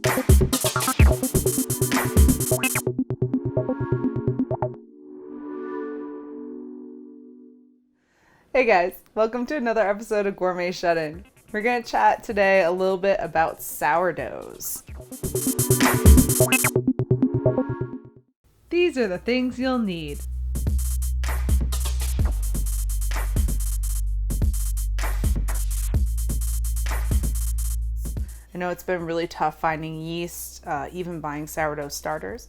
Hey guys, welcome to another episode of Gourmet Shut-In. We're going to chat today a little bit about sourdoughs. These are the things you'll need. I know it's been really tough finding yeast, even buying sourdough starters.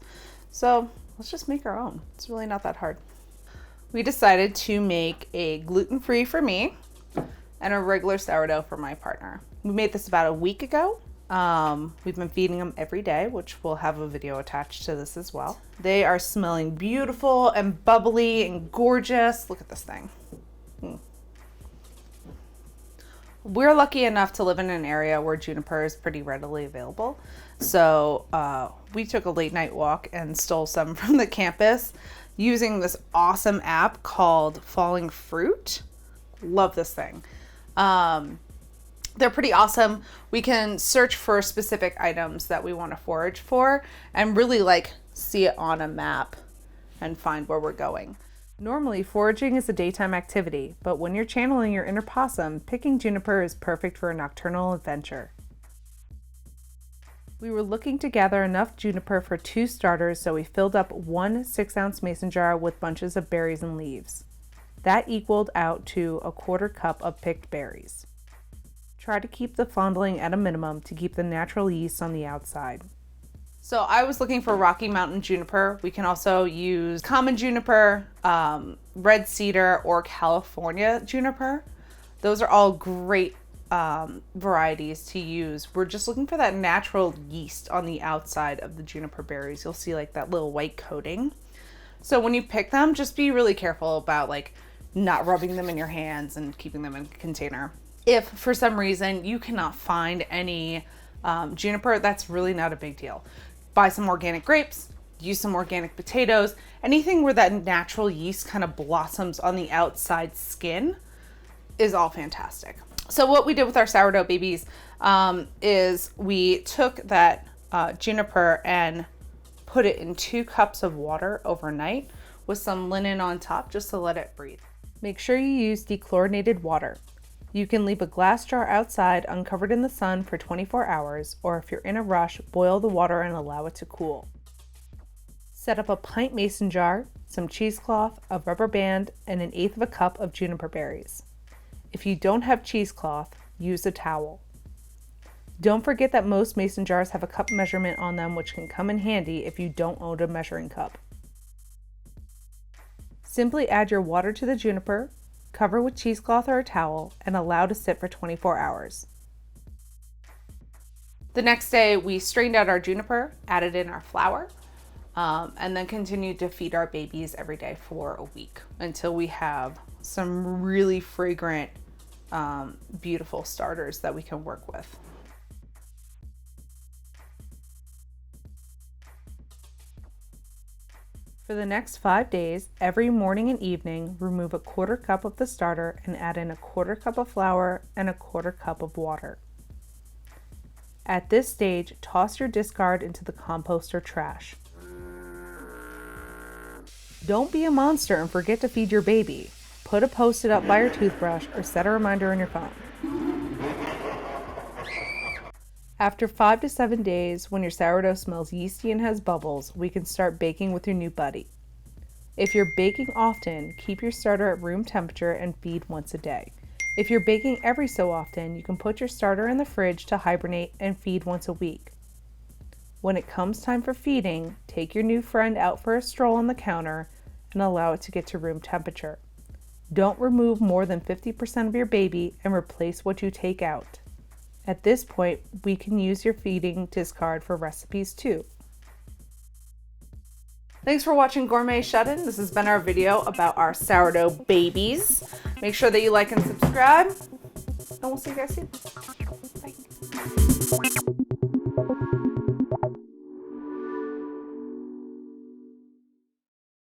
So let's just make our own. It's really not that hard. We decided to make a gluten-free for me and a regular sourdough for my partner. We made this about a week ago. We've been feeding them every day, which we'll have a video attached to this as well. They are smelling beautiful and bubbly and gorgeous. Look at this thing. We're lucky enough to live in an area where juniper is pretty readily available. So we took a late night walk and stole some from the campus using this awesome app called Falling Fruit. Love this thing. They're pretty awesome. We can search for specific items that we want to forage for and really see it on a map and find where we're going. Normally, foraging is a daytime activity, but when you're channeling your inner possum, picking juniper is perfect for a nocturnal adventure. We were looking to gather enough juniper for 2 starters, so we filled up 1 6-ounce mason jar with bunches of berries and leaves. That equaled out to a 1/4 cup of picked berries. Try to keep the fondling at a minimum to keep the natural yeast on the outside. So I was looking for Rocky Mountain juniper. We can also use common juniper, red cedar, or California juniper. Those are all great varieties to use. We're just looking for that natural yeast on the outside of the juniper berries. You'll see that little white coating. So when you pick them, just be really careful about not rubbing them in your hands and keeping them in a container. If for some reason you cannot find any juniper, that's really not a big deal. Buy some organic grapes, use some organic potatoes, anything where that natural yeast kind of blossoms on the outside skin is all fantastic. So what we did with our sourdough babies is we took that juniper and put it in 2 cups of water overnight with some linen on top just to let it breathe. Make sure you use dechlorinated water. You can leave a glass jar outside uncovered in the sun for 24 hours, or if you're in a rush, boil the water and allow it to cool. Set up a pint mason jar, some cheesecloth, a rubber band, and 1/8 cup of juniper berries. If you don't have cheesecloth, use a towel. Don't forget that most mason jars have a cup measurement on them, which can come in handy if you don't own a measuring cup. Simply add your water to the juniper, cover with cheesecloth or a towel, and allow to sit for 24 hours. The next day, we strained out our juniper, added in our flour, and then continued to feed our babies every day for a week until we have some really fragrant, beautiful starters that we can work with. For the next 5 days, every morning and evening, remove a 1/4 cup of the starter and add in a 1/4 cup of flour and a 1/4 cup of water. At this stage, toss your discard into the compost or trash. Don't be a monster and forget to feed your baby. Put a Post-it up by your toothbrush or set a reminder on your phone. After 5 to 7 days, when your sourdough smells yeasty and has bubbles, we can start baking with your new buddy. If you're baking often, keep your starter at room temperature and feed once a day. If you're baking every so often, you can put your starter in the fridge to hibernate and feed once a week. When it comes time for feeding, take your new friend out for a stroll on the counter and allow it to get to room temperature. Don't remove more than 50% of your baby and replace what you take out. At this point, we can use your feeding discard for recipes too. Thanks for watching Gourmet Shut-In. This has been our video about our sourdough babies. Make sure that you like and subscribe, and we'll see you guys soon. Bye.